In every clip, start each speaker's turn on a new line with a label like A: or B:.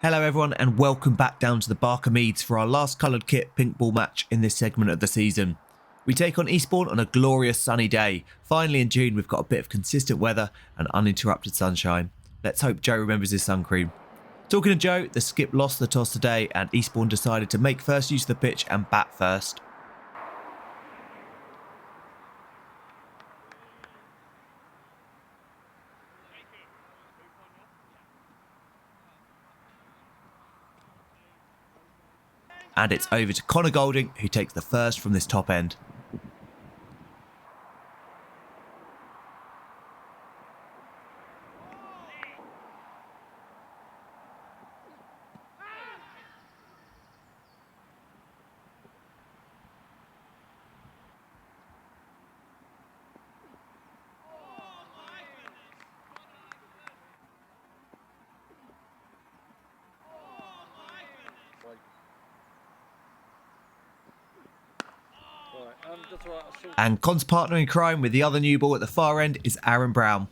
A: Hello everyone and welcome back down to the Barker Meads for our last coloured kit pink ball match in this segment of the season. We take on Eastbourne on a glorious sunny day. Finally in June we've got a bit of consistent weather and uninterrupted sunshine. Let's hope Joe remembers his sun cream. Talking to Joe, the skip lost the toss today and Eastbourne decided to make first use of the pitch and bat first. And it's over to Connor Golding, who takes the first from this top end. And Con's partner in crime with the other new ball at the far end is Aaron Brown.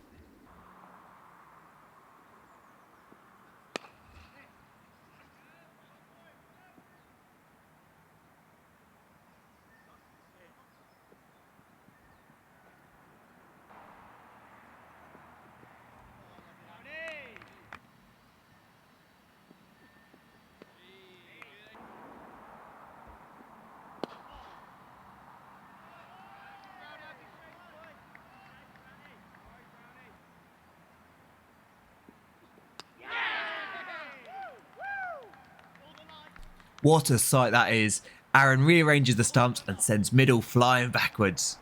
A: What a sight that is. Aaron rearranges the stumps and sends middle flying backwards.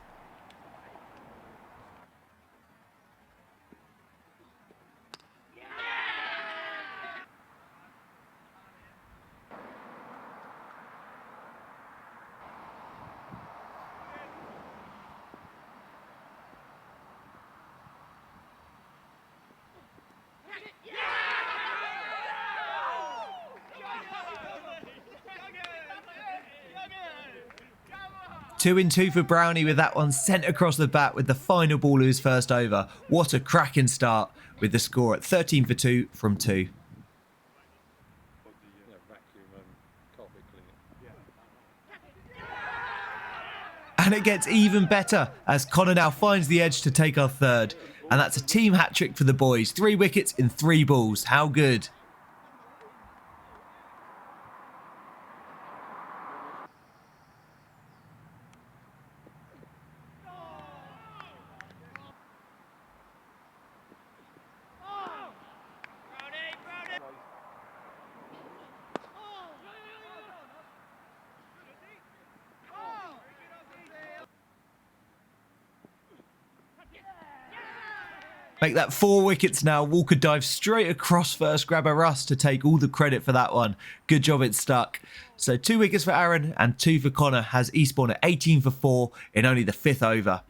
A: Two in two for Brownie with that one sent across the bat with the final ball of his first over. What a cracking start with the score at 13 for 2 from 2. And it gets even better as Connor now finds the edge to take our third. And that's a team hat-trick for the boys. 3 wickets in 3 balls. How good. Make that 4 wickets now. Walker dives straight across first grabber Russ to take all the credit for that one. Good job it stuck. So 2 wickets for Aaron and 2 for Connor has Eastbourne at 18 for 4 in only the 5th over.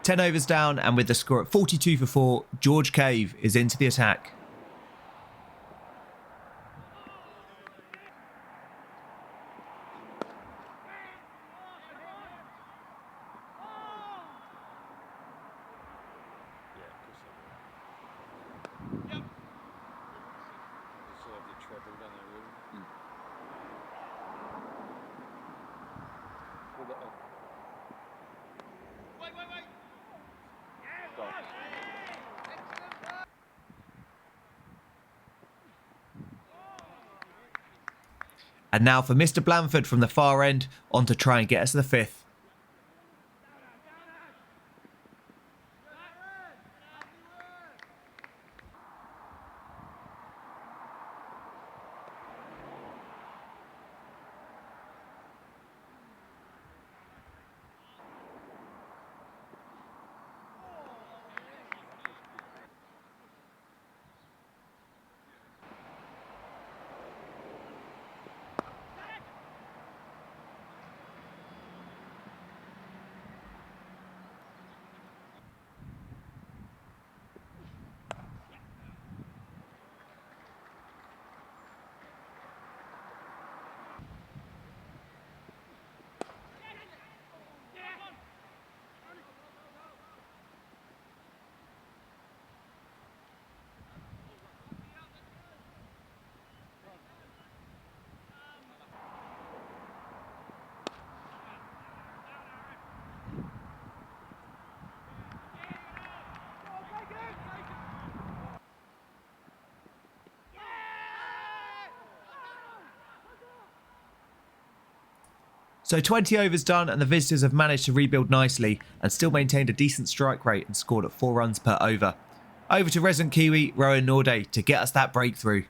A: Ten overs down and with the score at 42 for 4, George Cave is into the attack.
B: Deserve the treble, don't they, really? With it on. Got it.
A: And now for Mr. Blanford from the far end, on to try and get us the fifth. So 20 overs done and the visitors have managed to rebuild nicely and still maintained a decent strike rate and scored at 4 runs per over. Over to resident Kiwi, Rowan Norday, to get us that breakthrough.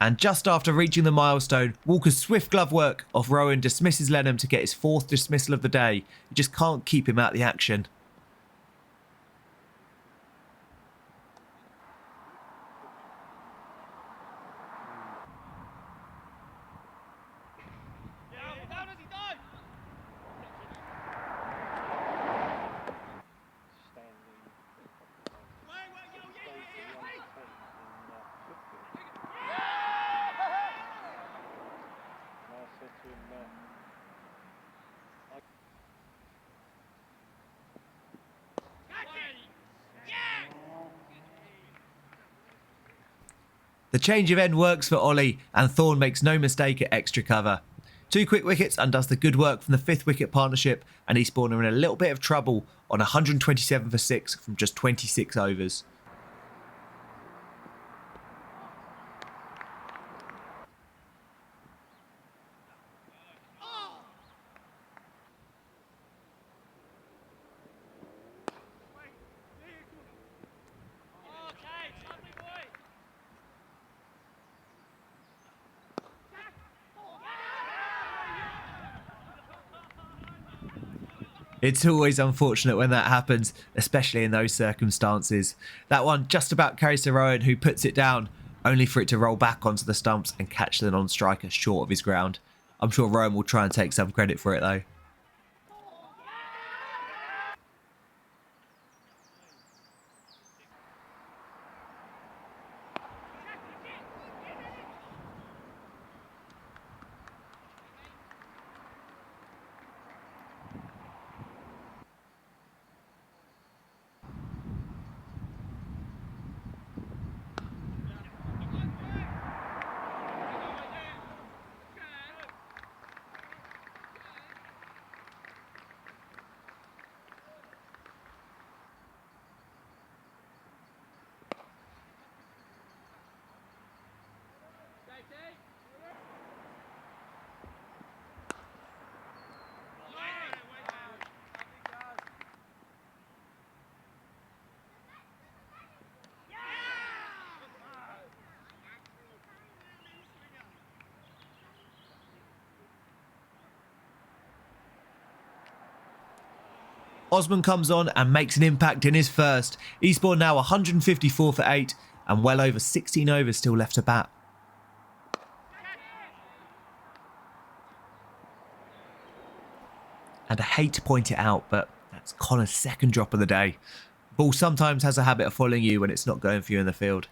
A: And just after reaching the milestone, Walker's swift glove work off Rowan dismisses Lenham to get his 4th dismissal of the day. You just can't keep him out of the action. The change of end works for Ollie, and Thorne makes no mistake at extra cover. 2 quick wickets undoes the good work from the 5th wicket partnership, and Eastbourne are in a little bit of trouble on 127 for 6 from just 26 overs. It's always unfortunate when that happens, especially in those circumstances. That one just about carries to Rowan, who puts it down, only for it to roll back onto the stumps and catch the non-striker short of his ground. I'm sure Rowan will try and take some credit for it though. Osman comes on and makes an impact in his first. Eastbourne now 154 for 8 and well over 16 overs still left to bat. And I hate to point it out, but that's Connor's second drop of the day. Ball sometimes has a habit of following you when it's not going for you in the field.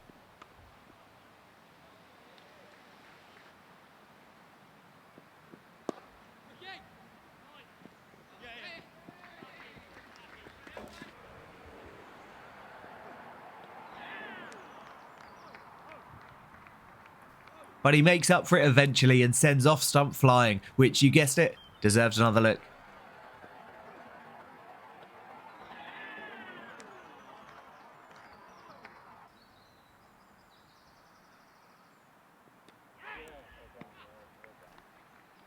A: But he makes up for it eventually and sends off stump flying, which, you guessed it, deserves another look.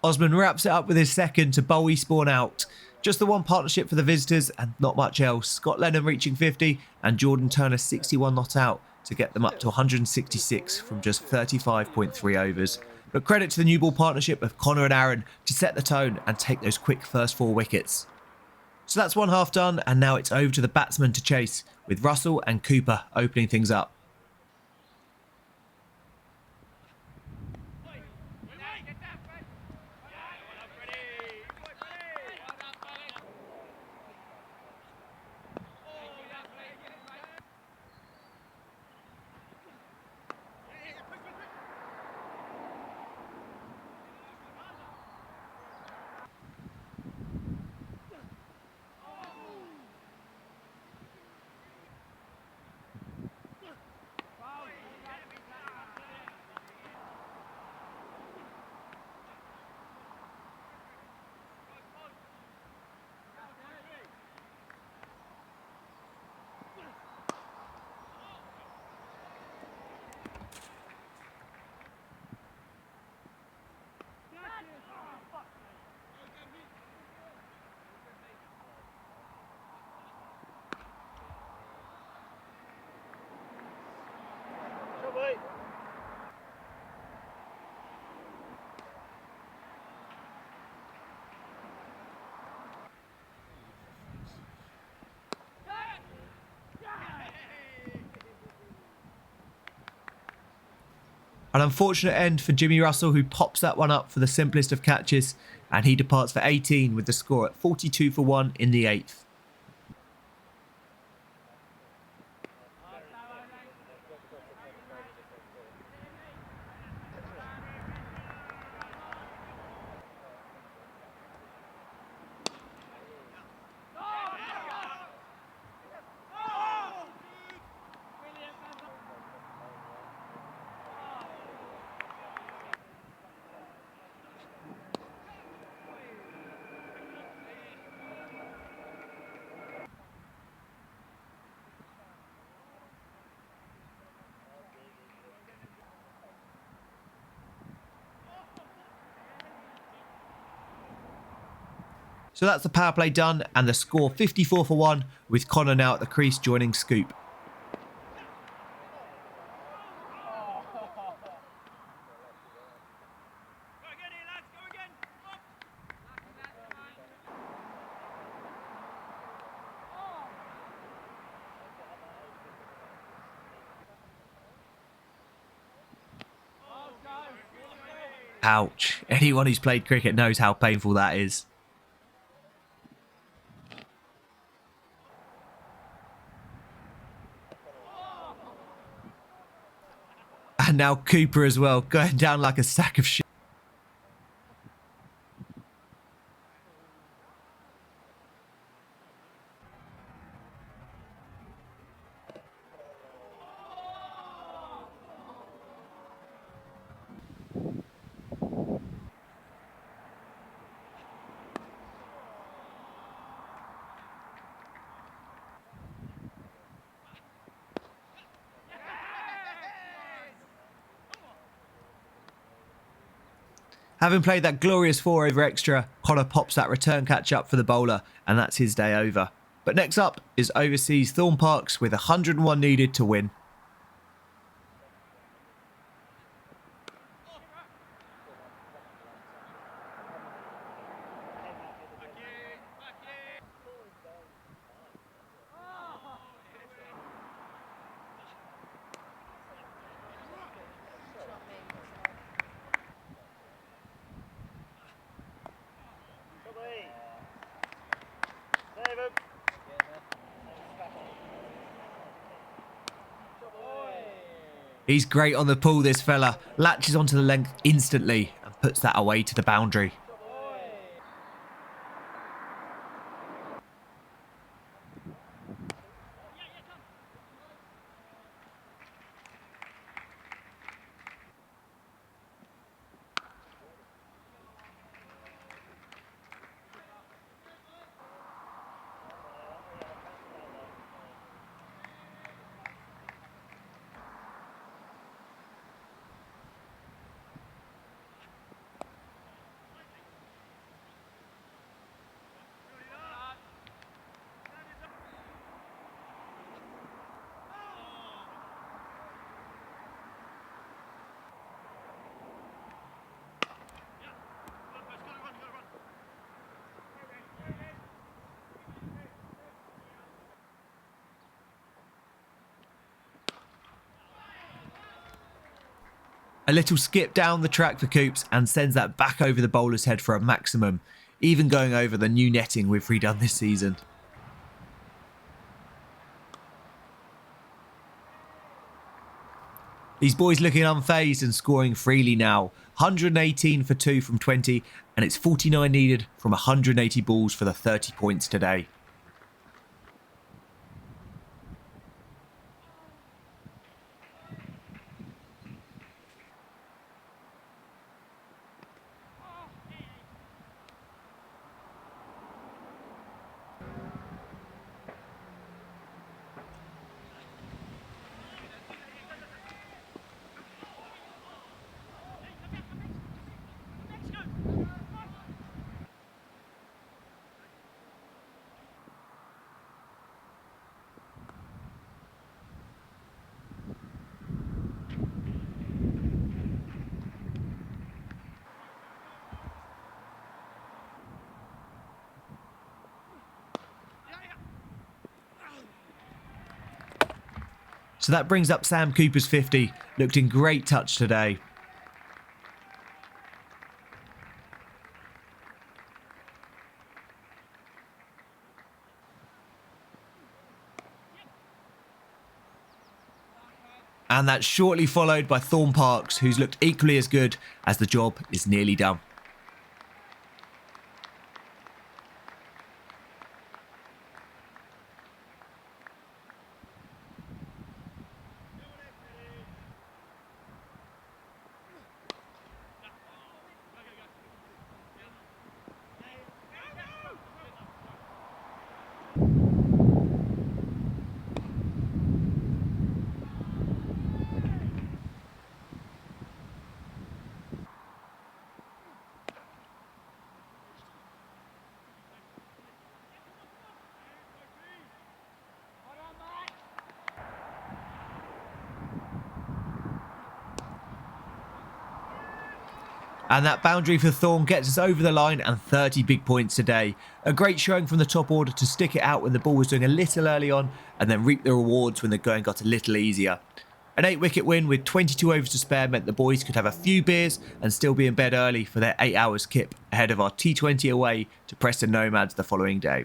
A: Osman wraps it up with his second to bowl Eastbourne out. Just the one partnership for the visitors and not much else. Scott Lennon reaching 50 and Jordan Turner 61 not out to get them up to 166 from just 35.3 overs. But credit to the new ball partnership of Connor and Aaron to set the tone and take those quick first 4 wickets. So that's one half done, and now it's over to the batsmen to chase, with Russell and Cooper opening things up. An unfortunate end for Jimmy Russell, who pops that one up for the simplest of catches, and he departs for 18 with the score at 42 for 1 in the 8th. So that's the power play done and the score 54 for 1 with Connor now at the crease joining Scoop. Ouch. Anyone who's played cricket knows how painful that is. And now Cooper as well, going down like a sack of shit. Having played that glorious 4 over extra, Connor pops that return catch up for the bowler, and that's his day over. But next up is overseas Thorne Parks with 101 needed to win. He's great on the pull, this fella. Latches onto the length instantly and puts that away to the boundary. A little skip down the track for Coops and sends that back over the bowler's head for a maximum, even going over the new netting we've redone this season. These boys looking unfazed and scoring freely now. 118 for 2 from 20, and it's 49 needed from 180 balls for the 30 points today. So that brings up Sam Cooper's 50. Looked in great touch today. And that's shortly followed by Thorne Parks, who's looked equally as good as the job is nearly done. And that boundary for Thorne gets us over the line and 30 big points today. A great showing from the top order to stick it out when the ball was doing a little early on and then reap the rewards when the going got a little easier. An 8-wicket win with 22 overs to spare meant the boys could have a few beers and still be in bed early for their 8 hours kip ahead of our T20 away to Preston Nomads the following day.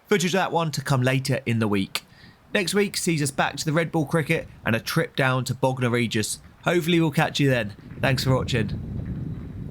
A: Footage of that one to come later in the week. Next week sees us back to the red ball cricket and a trip down to Bognor Regis. Hopefully we'll catch you then. Thanks for watching.